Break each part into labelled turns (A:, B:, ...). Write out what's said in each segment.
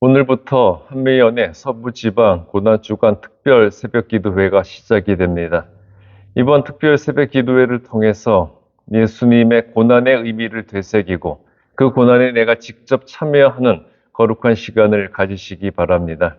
A: 오늘부터 한미연의 서부지방 고난주간 특별 새벽기도회가 시작이 됩니다. 이번 특별 새벽기도회를 통해서 예수님의 고난의 의미를 되새기고 그 고난에 내가 직접 참여하는 거룩한 시간을 가지시기 바랍니다.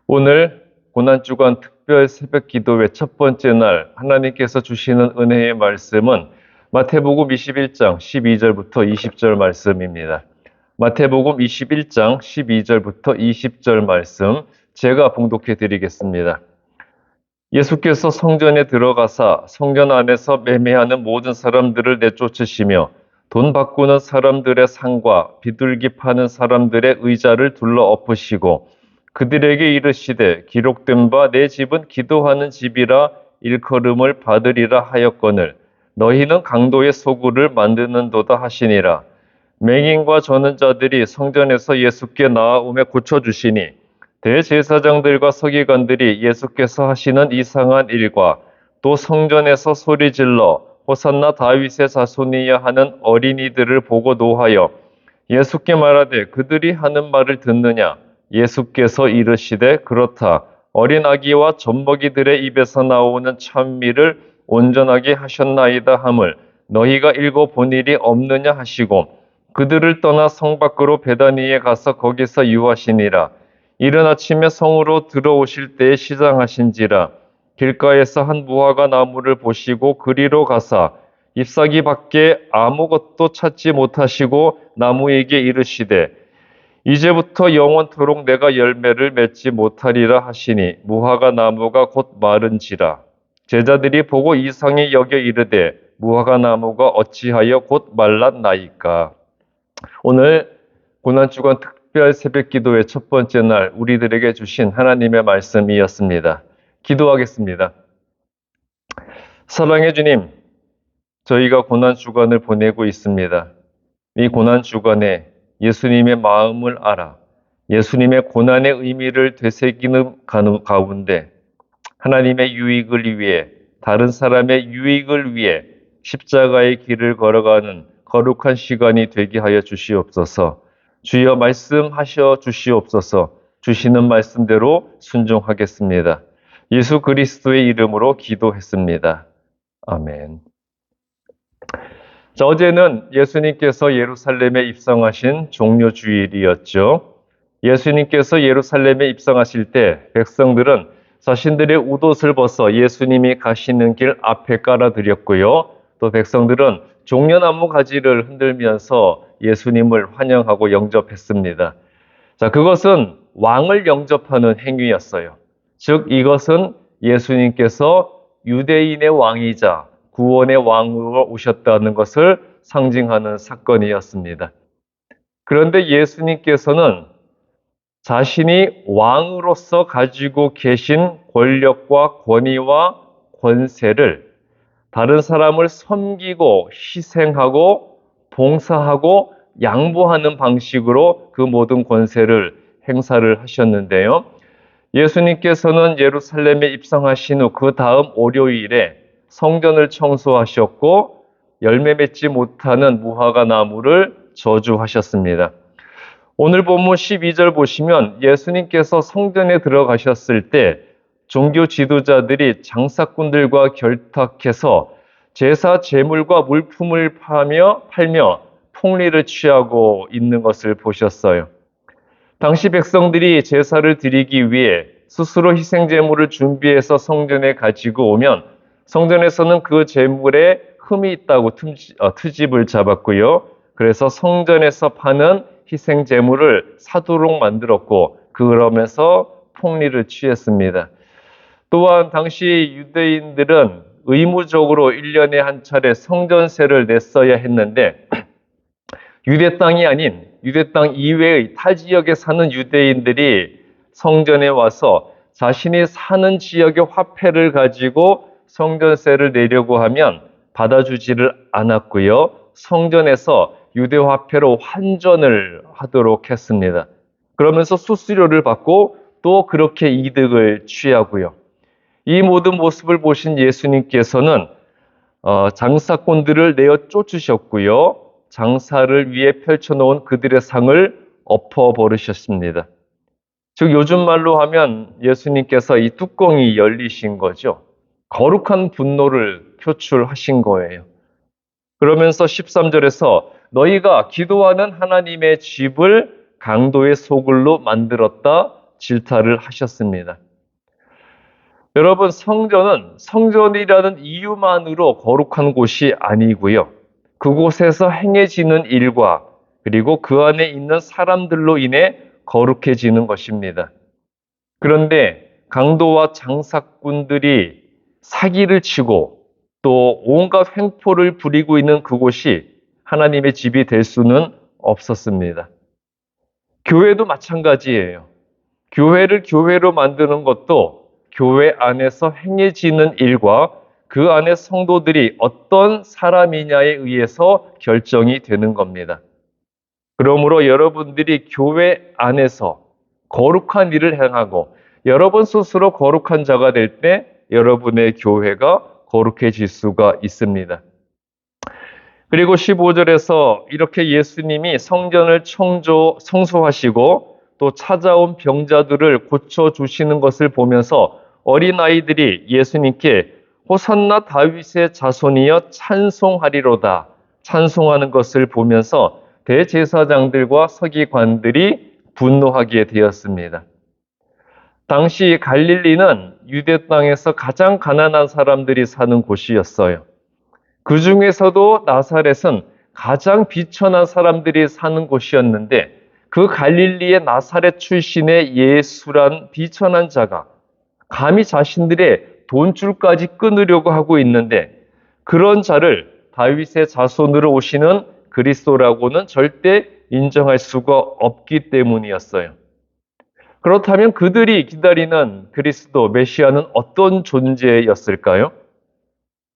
A: 오늘 고난주간 특별 새벽기도회 첫 번째 날 하나님께서 주시는 은혜의 말씀은 마태복음 21장 12절부터 20절 말씀입니다. 마태복음 21장 12절부터 20절 말씀 제가 봉독해 드리겠습니다. 예수께서 성전에 들어가사 성전 안에서 매매하는 모든 사람들을 내쫓으시며 돈 바꾸는 사람들의 상과 비둘기 파는 사람들의 의자를 둘러 엎으시고 그들에게 이르시되 기록된 바 내 집은 기도하는 집이라 일컬음을 받으리라 하였거늘 너희는 강도의 소굴을 만드는도다 하시니라. 맹인과 저는 자들이 성전에서 예수께 나아오매 고쳐주시니 대제사장들과 서기관들이 예수께서 하시는 이상한 일과 또 성전에서 소리질러 호산나 다윗의 자손이야 하는 어린이들을 보고 노하여 예수께 말하되 그들이 하는 말을 듣느냐. 예수께서 이르시되 그렇다. 어린 아기와 젖먹이들의 입에서 나오는 찬미를 온전하게 하셨나이다 함을 너희가 읽어본 일이 없느냐 하시고 그들을 떠나 성 밖으로 베다니에 가서 거기서 유하시니라. 이른 아침에 성으로 들어오실 때에 시장하신지라. 길가에서 한 무화과 나무를 보시고 그리로 가사 잎사귀 밖에 아무것도 찾지 못하시고 나무에게 이르시되 이제부터 영원토록 내가 열매를 맺지 못하리라 하시니 무화과 나무가 곧 마른지라. 제자들이 보고 이상히 여겨 이르되 무화과 나무가 어찌하여 곧 말랐나이까. 오늘 고난주간 특별 새벽기도의 첫 번째 날 우리들에게 주신 하나님의 말씀이었습니다. 기도하겠습니다. 사랑의 주님, 저희가 고난주간을 보내고 있습니다. 이 고난주간에 예수님의 마음을 알아 예수님의 고난의 의미를 되새기는 가운데 하나님의 유익을 위해 다른 사람의 유익을 위해 십자가의 길을 걸어가는 거룩한 시간이 되게 하여 주시옵소서. 주여 말씀하셔 주시옵소서. 주시는 말씀대로 순종하겠습니다. 예수 그리스도의 이름으로 기도했습니다. 아멘. 자, 어제는 예수님께서 예루살렘에 입성하신 종료주일이었죠. 예수님께서 예루살렘에 입성하실 때 백성들은 자신들의 웃옷을 벗어 예수님이 가시는 길 앞에 깔아드렸고요. 또 백성들은 종려나무 가지를 흔들면서 예수님을 환영하고 영접했습니다. 자, 그것은 왕을 영접하는 행위였어요. 즉, 이것은 예수님께서 유대인의 왕이자 구원의 왕으로 오셨다는 것을 상징하는 사건이었습니다. 그런데 예수님께서는 자신이 왕으로서 가지고 계신 권력과 권위와 권세를 다른 사람을 섬기고 희생하고 봉사하고 양보하는 방식으로 그 모든 권세를 행사를 하셨는데요. 예수님께서는 예루살렘에 입성하신 후 그 다음 월요일에 성전을 청소하셨고 열매 맺지 못하는 무화과 나무를 저주하셨습니다. 오늘 본문 12절 보시면 예수님께서 성전에 들어가셨을 때 종교 지도자들이 장사꾼들과 결탁해서 제사 제물과 물품을 팔며 폭리를 취하고 있는 것을 보셨어요. 당시 백성들이 제사를 드리기 위해 스스로 희생 제물을 준비해서 성전에 가지고 오면 성전에서는 그 제물에 흠이 있다고 트집을 잡았고요. 그래서 성전에서 파는 희생 제물을 사도록 만들었고 그러면서 폭리를 취했습니다. 또한 당시 유대인들은 의무적으로 1년에 한 차례 성전세를 냈어야 했는데 유대 땅이 아닌 유대 땅 이외의 타 지역에 사는 유대인들이 성전에 와서 자신이 사는 지역의 화폐를 가지고 성전세를 내려고 하면 받아주지를 않았고요. 성전에서 유대 화폐로 환전을 하도록 했습니다. 그러면서 수수료를 받고 또 그렇게 이득을 취하고요. 이 모든 모습을 보신 예수님께서는 장사꾼들을 내어 쫓으셨고요. 장사를 위해 펼쳐놓은 그들의 상을 엎어버리셨습니다. 즉 요즘 말로 하면 예수님께서 이 뚜껑이 열리신 거죠. 거룩한 분노를 표출하신 거예요. 그러면서 13절에서 너희가 기도하는 하나님의 집을 강도의 소굴로 만들었다 질타를 하셨습니다. 여러분, 성전은 성전이라는 이유만으로 거룩한 곳이 아니고요. 그곳에서 행해지는 일과 그리고 그 안에 있는 사람들로 인해 거룩해지는 것입니다. 그런데 강도와 장사꾼들이 사기를 치고 또 온갖 횡포를 부리고 있는 그곳이 하나님의 집이 될 수는 없었습니다. 교회도 마찬가지예요. 교회를 교회로 만드는 것도 교회 안에서 행해지는 일과 그 안에 성도들이 어떤 사람이냐에 의해서 결정이 되는 겁니다. 그러므로 여러분들이 교회 안에서 거룩한 일을 행하고 여러분 스스로 거룩한 자가 될 때 여러분의 교회가 거룩해질 수가 있습니다. 그리고 15절에서 이렇게 예수님이 성전을 성소하시고 또 찾아온 병자들을 고쳐주시는 것을 보면서 어린아이들이 예수님께 호산나 다윗의 자손이여 찬송하리로다 찬송하는 것을 보면서 대제사장들과 서기관들이 분노하게 되었습니다. 당시 갈릴리는 유대 땅에서 가장 가난한 사람들이 사는 곳이었어요. 그 중에서도 나사렛은 가장 비천한 사람들이 사는 곳이었는데 그 갈릴리의 나사렛 출신의 예수란 비천한 자가 감히 자신들의 돈줄까지 끊으려고 하고 있는데 그런 자를 다윗의 자손으로 오시는 그리스도라고는 절대 인정할 수가 없기 때문이었어요. 그렇다면 그들이 기다리는 그리스도 메시아는 어떤 존재였을까요?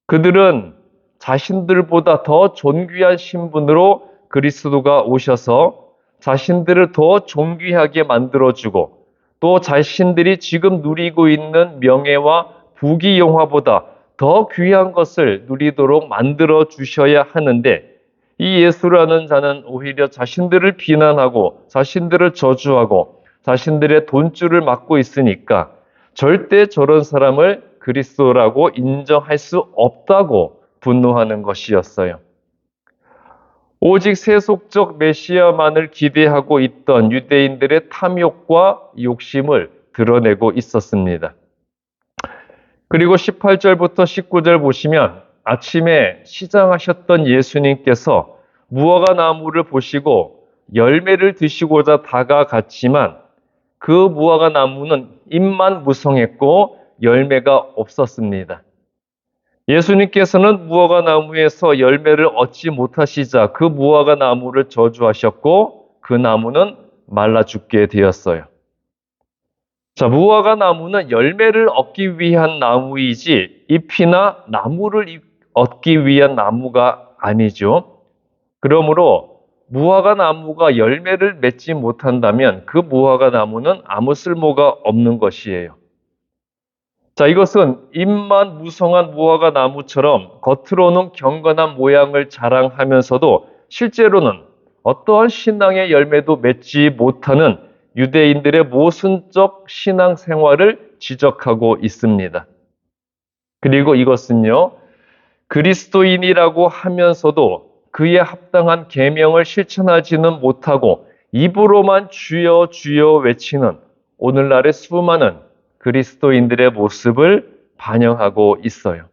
A: 그들은 자신들보다 더 존귀한 신분으로 그리스도가 오셔서 자신들을 더 존귀하게 만들어주고 또 자신들이 지금 누리고 있는 명예와 부귀 영화보다 더 귀한 것을 누리도록 만들어 주셔야 하는데 이 예수라는 자는 오히려 자신들을 비난하고 자신들을 저주하고 자신들의 돈줄을 막고 있으니까 절대 저런 사람을 그리스도라고 인정할 수 없다고 분노하는 것이었어요. 오직 세속적 메시아만을 기대하고 있던 유대인들의 탐욕과 욕심을 드러내고 있었습니다. 그리고 18절부터 19절 보시면 아침에 시장하셨던 예수님께서 무화과 나무를 보시고 열매를 드시고자 다가갔지만 그 무화과 나무는 잎만 무성했고 열매가 없었습니다. 예수님께서는 무화과 나무에서 열매를 얻지 못하시자 그 무화과 나무를 저주하셨고 그 나무는 말라 죽게 되었어요. 자, 무화과 나무는 열매를 얻기 위한 나무이지 잎이나 나무를 얻기 위한 나무가 아니죠. 그러므로 무화과 나무가 열매를 맺지 못한다면 그 무화과 나무는 아무 쓸모가 없는 것이에요. 자, 이것은 잎만 무성한 무화과 나무처럼 겉으로는 경건한 모양을 자랑하면서도 실제로는 어떠한 신앙의 열매도 맺지 못하는 유대인들의 모순적 신앙 생활을 지적하고 있습니다. 그리고 이것은요, 그리스도인이라고 하면서도 그에 합당한 계명을 실천하지는 못하고 입으로만 주여 주여 외치는 오늘날의 수많은 그리스도인들의 모습을 반영하고 있어요.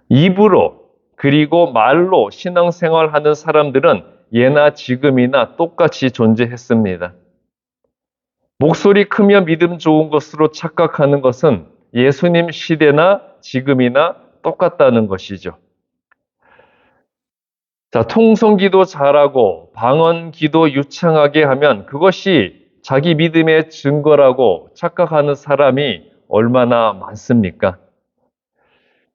A: 입으로 그리고 말로 신앙생활하는 사람들은 예나 지금이나 똑같이 존재했습니다. 목소리 크며 믿음 좋은 것으로 착각하는 것은 예수님 시대나 지금이나 똑같다는 것이죠. 자, 통성기도 잘하고 방언기도 유창하게 하면 그것이 자기 믿음의 증거라고 착각하는 사람이 얼마나 많습니까?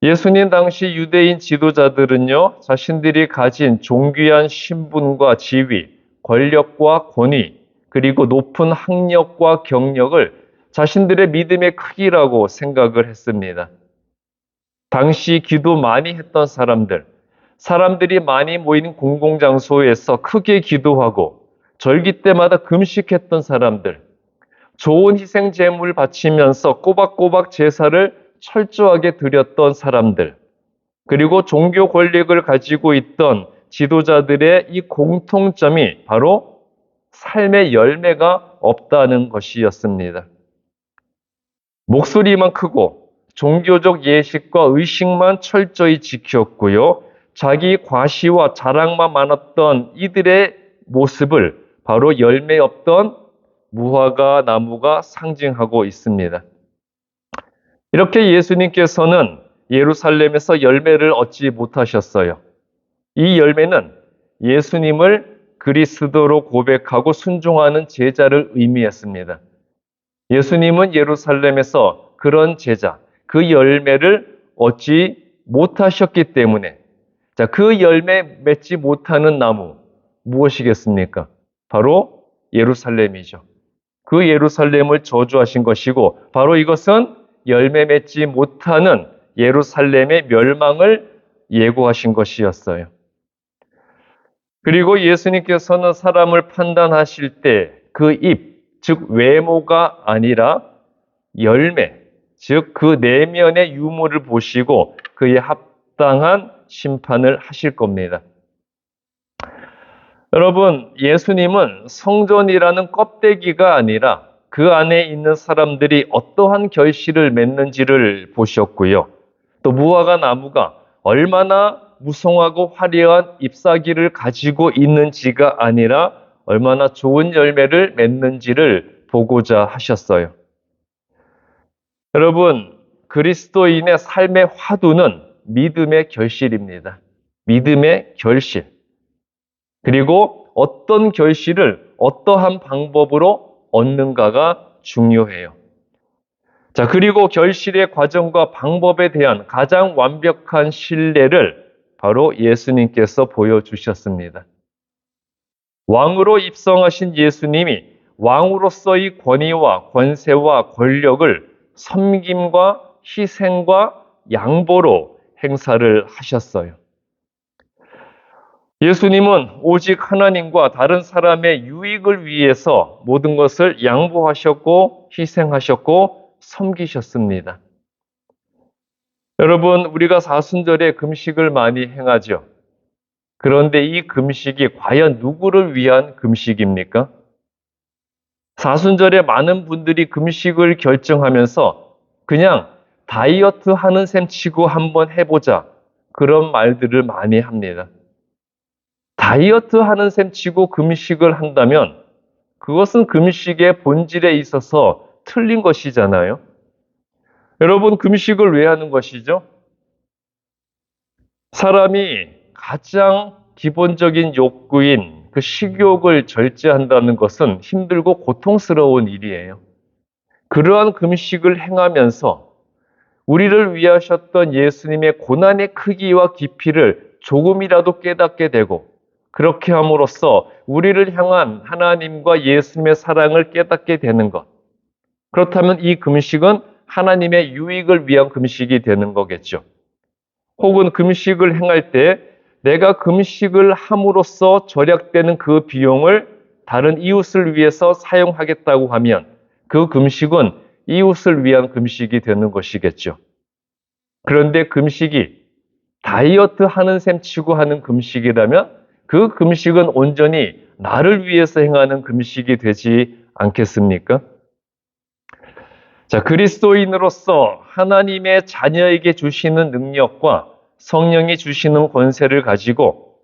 A: 예수님 당시 유대인 지도자들은요, 자신들이 가진 존귀한 신분과 지위, 권력과 권위, 그리고 높은 학력과 경력을 자신들의 믿음의 크기라고 생각을 했습니다. 당시 기도 많이 했던 사람들이 많이 모이는 공공장소에서 크게 기도하고 절기 때마다 금식했던 사람들, 좋은 희생 제물을 바치면서 꼬박꼬박 제사를 철저하게 드렸던 사람들, 그리고 종교 권력을 가지고 있던 지도자들의 이 공통점이 바로 삶의 열매가 없다는 것이었습니다. 목소리만 크고 종교적 예식과 의식만 철저히 지켰고요. 자기 과시와 자랑만 많았던 이들의 모습을 바로 열매 없던 무화과 나무가 상징하고 있습니다. 이렇게 예수님께서는 예루살렘에서 열매를 얻지 못하셨어요. 이 열매는 예수님을 그리스도로 고백하고 순종하는 제자를 의미했습니다. 예수님은 예루살렘에서 그런 제자, 그 열매를 얻지 못하셨기 때문에 그 열매 맺지 못하는 나무 무엇이겠습니까? 바로 예루살렘이죠. 그 예루살렘을 저주하신 것이고 바로 이것은 열매 맺지 못하는 예루살렘의 멸망을 예고하신 것이었어요. 그리고 예수님께서는 사람을 판단하실 때 그 입, 즉 외모가 아니라 열매, 즉 그 내면의 유무를 보시고 그에 합당한 심판을 하실 겁니다. 여러분, 예수님은 성전이라는 껍데기가 아니라 그 안에 있는 사람들이 어떠한 결실을 맺는지를 보셨고요. 또 무화과 나무가 얼마나 무성하고 화려한 잎사귀를 가지고 있는지가 아니라 얼마나 좋은 열매를 맺는지를 보고자 하셨어요. 여러분, 그리스도인의 삶의 화두는 믿음의 결실입니다. 믿음의 결실. 그리고 어떤 결실을 어떠한 방법으로 얻는가가 중요해요. 자, 그리고 결실의 과정과 방법에 대한 가장 완벽한 신뢰를 바로 예수님께서 보여주셨습니다. 왕으로 입성하신 예수님이 왕으로서의 권위와 권세와 권력을 섬김과 희생과 양보로 행사를 하셨어요. 예수님은 오직 하나님과 다른 사람의 유익을 위해서 모든 것을 양보하셨고 희생하셨고 섬기셨습니다. 여러분, 우리가 사순절에 금식을 많이 행하죠. 그런데 이 금식이 과연 누구를 위한 금식입니까? 사순절에 많은 분들이 금식을 결정하면서 그냥 다이어트 하는 셈 치고 한번 해보자. 그런 말들을 많이 합니다. 다이어트 하는 셈 치고 금식을 한다면 그것은 금식의 본질에 있어서 틀린 것이잖아요. 여러분, 금식을 왜 하는 것이죠? 사람이 가장 기본적인 욕구인 그 식욕을 절제한다는 것은 힘들고 고통스러운 일이에요. 그러한 금식을 행하면서 우리를 위하셨던 예수님의 고난의 크기와 깊이를 조금이라도 깨닫게 되고 그렇게 함으로써 우리를 향한 하나님과 예수님의 사랑을 깨닫게 되는 것. 그렇다면 이 금식은 하나님의 유익을 위한 금식이 되는 거겠죠. 혹은 금식을 행할 때 내가 금식을 함으로써 절약되는 그 비용을 다른 이웃을 위해서 사용하겠다고 하면 그 금식은 이웃을 위한 금식이 되는 것이겠죠. 그런데 금식이 다이어트 하는 셈 치고 하는 금식이라면 그 금식은 온전히 나를 위해서 행하는 금식이 되지 않겠습니까? 자, 그리스도인으로서 하나님의 자녀에게 주시는 능력과 성령이 주시는 권세를 가지고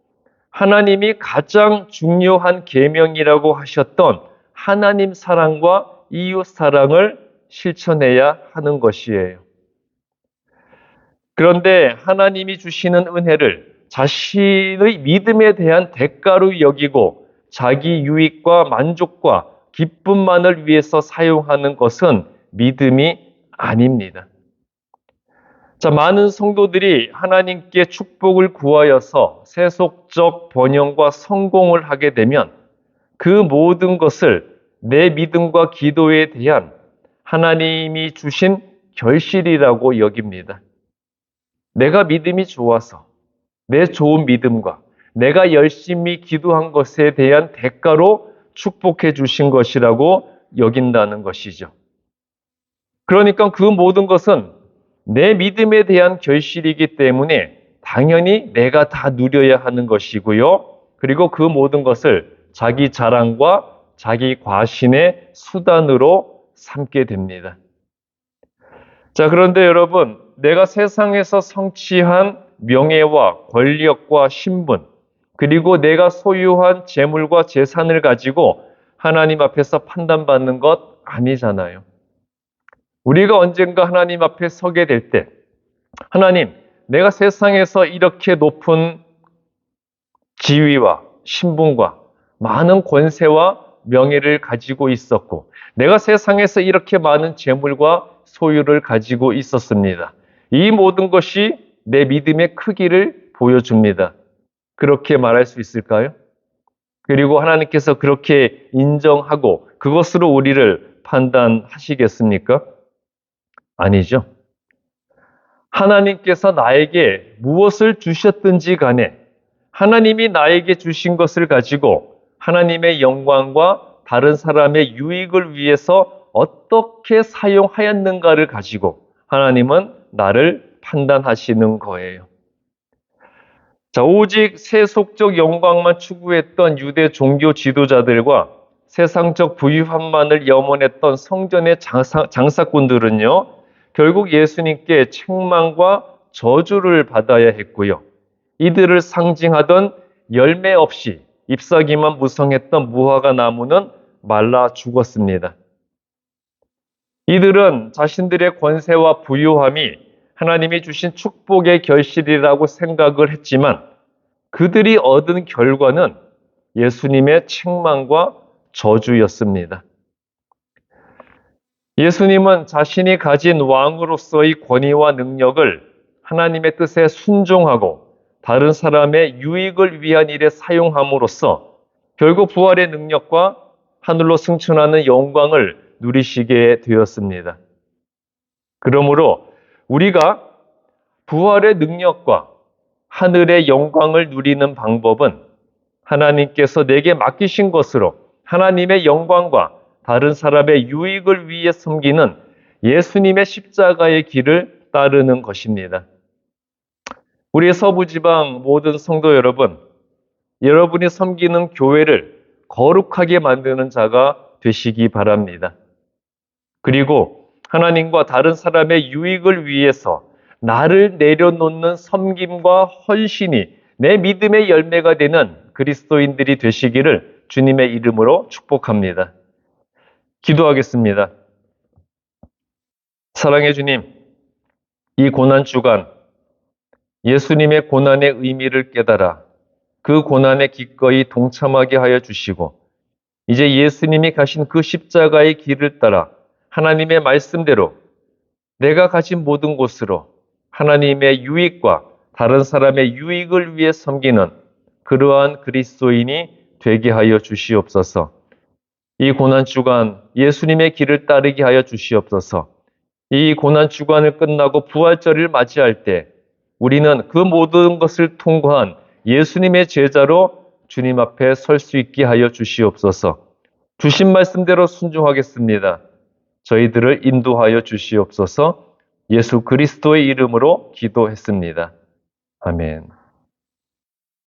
A: 하나님이 가장 중요한 계명이라고 하셨던 하나님 사랑과 이웃 사랑을 실천해야 하는 것이에요. 그런데 하나님이 주시는 은혜를 자신의 믿음에 대한 대가로 여기고 자기 유익과 만족과 기쁨만을 위해서 사용하는 것은 믿음이 아닙니다. 자, 많은 성도들이 하나님께 축복을 구하여서 세속적 번영과 성공을 하게 되면 그 모든 것을 내 믿음과 기도에 대한 하나님이 주신 결실이라고 여깁니다. 내가 믿음이 좋아서 내 좋은 믿음과 내가 열심히 기도한 것에 대한 대가로 축복해 주신 것이라고 여긴다는 것이죠. 그러니까 그 모든 것은 내 믿음에 대한 결실이기 때문에 당연히 내가 다 누려야 하는 것이고요. 그리고 그 모든 것을 자기 자랑과 자기 과신의 수단으로 삼게 됩니다. 자, 그런데 여러분, 내가 세상에서 성취한 명예와 권력과 신분, 그리고 내가 소유한 재물과 재산을 가지고 하나님 앞에서 판단받는 것 아니잖아요. 우리가 언젠가 하나님 앞에 서게 될 때, 하나님, 내가 세상에서 이렇게 높은 지위와 신분과 많은 권세와 명예를 가지고 있었고, 내가 세상에서 이렇게 많은 재물과 소유를 가지고 있었습니다. 이 모든 것이 내 믿음의 크기를 보여줍니다. 그렇게 말할 수 있을까요? 그리고 하나님께서 그렇게 인정하고 그것으로 우리를 판단하시겠습니까? 아니죠. 하나님께서 나에게 무엇을 주셨든지 간에 하나님이 나에게 주신 것을 가지고 하나님의 영광과 다른 사람의 유익을 위해서 어떻게 사용하였는가를 가지고 하나님은 나를 판단하시는 거예요. 자, 오직 세속적 영광만 추구했던 유대 종교 지도자들과 세상적 부유함만을 염원했던 성전의 장사꾼들은요, 결국 예수님께 책망과 저주를 받아야 했고요. 이들을 상징하던 열매 없이 잎사귀만 무성했던 무화과 나무는 말라 죽었습니다. 이들은 자신들의 권세와 부유함이 하나님이 주신 축복의 결실이라고 생각을 했지만 그들이 얻은 결과는 예수님의 책망과 저주였습니다. 예수님은 자신이 가진 왕으로서의 권위와 능력을 하나님의 뜻에 순종하고 다른 사람의 유익을 위한 일에 사용함으로써 결국 부활의 능력과 하늘로 승천하는 영광을 누리시게 되었습니다. 그러므로 우리가 부활의 능력과 하늘의 영광을 누리는 방법은 하나님께서 내게 맡기신 것으로 하나님의 영광과 다른 사람의 유익을 위해 섬기는 예수님의 십자가의 길을 따르는 것입니다. 우리 서부지방 모든 성도 여러분, 여러분이 섬기는 교회를 거룩하게 만드는 자가 되시기 바랍니다. 그리고 하나님과 다른 사람의 유익을 위해서 나를 내려놓는 섬김과 헌신이 내 믿음의 열매가 되는 그리스도인들이 되시기를 주님의 이름으로 축복합니다. 기도하겠습니다. 사랑의 주님, 이 고난주간 예수님의 고난의 의미를 깨달아 그 고난에 기꺼이 동참하게 하여 주시고 이제 예수님이 가신 그 십자가의 길을 따라 하나님의 말씀대로 내가 가진 모든 곳으로 하나님의 유익과 다른 사람의 유익을 위해 섬기는 그러한 그리스도인이 되게 하여 주시옵소서. 이 고난주간 예수님의 길을 따르게 하여 주시옵소서. 이 고난주간을 끝나고 부활절을 맞이할 때 우리는 그 모든 것을 통과한 예수님의 제자로 주님 앞에 설 수 있게 하여 주시옵소서. 주신 말씀대로 순종하겠습니다. 저희들을 인도하여 주시옵소서. 예수 그리스도의 이름으로 기도했습니다. 아멘.